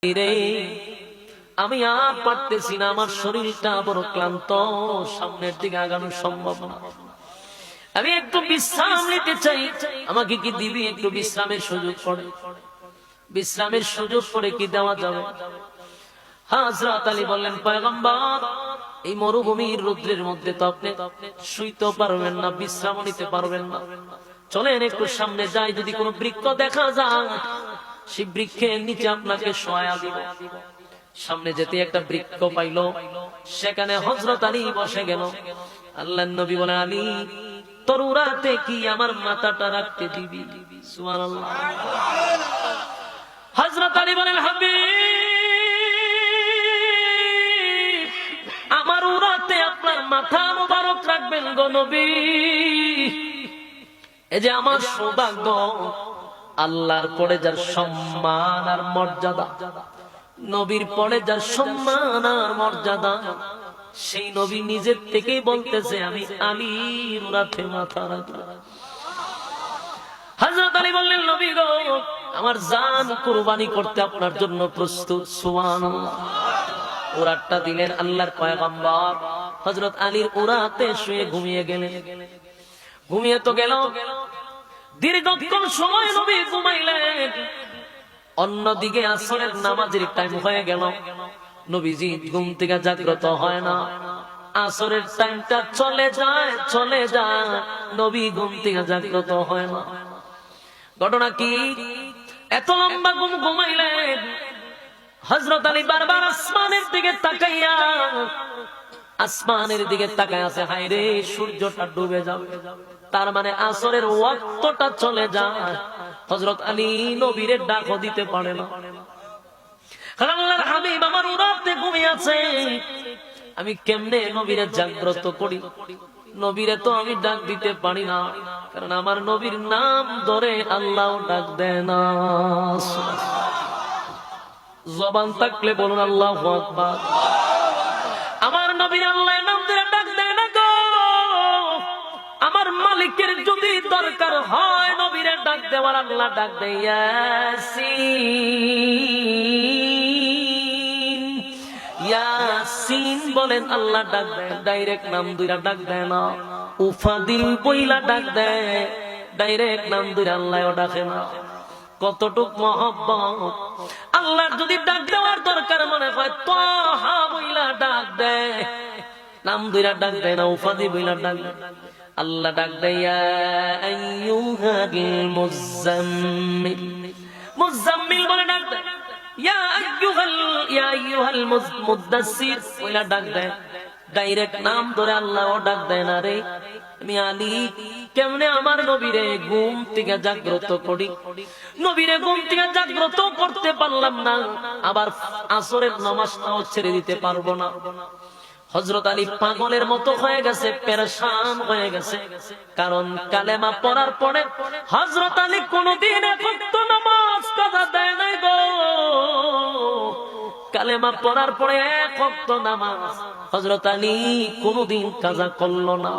রে আমি আর পারতেছি না, আমার শরীরটা বড় ক্লান্ত, সামনের দিকে আগানো সম্ভব না, আমি একটু বিশ্রাম নিতে চাই, আমাকে কি দিবি একটু বিশ্রামের সুযোগ করে? বিশ্রামের সুযোগ করে কি দেওয়া যাবে? হযরত আলী বললেন, পয়গম্বর এই মরুভূমির রৌদ্রের মধ্যে তো আপনি শুইতে পারবেন না, বিশ্রাম নিতে পারবেন না, চলেন একটু সামনে যাই, যদি কোনো বৃক্ষ দেখা যায় সেই বৃক্ষের নিচে আপনাকে শোয়া দিব। সামনে যেতে একটা বৃক্ষ পাইল, সেখানে হযরত আলী বসে গেল। আল্লাহর নবী বলে, আলী তোর উরাতে কি আমার মাথাটা রাখতে দিবি? সুবহানাল্লাহ। হযরত আলী বলেন, হাবিব আমার উরাতে আপনার মাথা মুবারক রাখবেন গো নবী, এই যে আমার সৌভাগ্য, আল্লাহর পরে যার সম্মান আর মর্যাদা, নবীর পরে যার সম্মান আর মর্যাদা, সেই নবী নিজের থেকেই বলতেছে আমি আলীর উরাতে মাথা রাখবো। হযরত আলী বললেন, নবী গো আমার জান কুরবানি করতে আপনার জন্য প্রস্তুত। সুবহানাল্লাহ। উরাতটা দিলেন আল্লাহর পয়গম্বর। হযরত আলীর উরাতে শুয়ে ঘুমিয়ে গেলেন। ঘুমিয়ে তো গেল, দীর্ঘক্ষণ সময় নবী ঘুমাইলেন। অন্যদিকে আসরের নামাজের টাইম হয়ে গেল, নবীজি ঘুম থেকে জাগ্রত হয় না। আসরের টাইমটা চলে যায়, নবী ঘুম থেকে জাগ্রত হয় না। ঘটনা কি? এত লম্বা ঘুম ঘুমাইলেন। হযরত আলী বারবার আসমানের দিকে তাকাইয়া আছে, হায় রে সূর্যটা ডুবে যাবে, তার মানে আসরের ওয়াক্তটা চলে যায়। হযরত আলী নবীরে ডাকও দিতে পারে না। আল্লাহর হাবিব আমার উরাতে ঘুমিয়ে আছে, আমি কেমনে নবীরে জাগ্রত করি? নবীরে তো আমি ডাক দিতে পারি না, কারণ আমার নবীর নাম ধরে আল্লাহ ডাক দেয় না। জবান থাকলে বলুন আল্লাহু আকবার। আমার নবীর আল্লাহ নাম ধরে ডাক দেয় না গো। আমার মালিকের যদি দরকার হয় নবীরে ডাক দেওয়ার, আল্লাহ ডাক দেয় ইয়াসিন ইয়াসিন বলেন, আল্লাহ ডাক দেয়, ডাইরেক্ট নাম ধরে ডাক দেয় না। উফাদিল বইলা ডাক দেয়, ডাইরেক্ট নাম ধরে আল্লাহও ডাকে না। কতটুক মহব্বত! আল্লাহর যদি ডাক দেওয়ার দরকার মনে হয় তাহা বইলা ডাক দেয়, নাম ধরে ডাক দেয় না, উফাদি বইলা ডাক দেয়। আল্লাহ ডাক দেয় ইয়া আইয়ুহাল মুযাম্মিল, মুযাম্মিল বলে ডাক দেয়, ইয়া আইয়ুহাল মুদাসসির বইলা ডাক দেয়। ডাইরেক্ট নাম ধরে আল্লাহও ডাক দেয় না। রে আমি আলী কেমনে আমার নবীরে ঘুম থেকে জাগ্রত করি? নবীরে ঘুম থেকে জাগ্রত করতে পারলাম না, আবার আসরের নামাজটাও ছেড়ে দিতে পারবো না। হযরত আলী পাগলের মতো হয়ে গেছে, পেরেশান হয়ে গেছে। কারণ কালেমা পড়ার পরে হযরত আলী কোনদিন এক ওয়াক্ত নামাজ কাজা দেয় নাই গো। কালেমা পড়ার পরে এক ওয়াক্ত নামাজ হযরত আলী কোনদিন কাজা করলো না।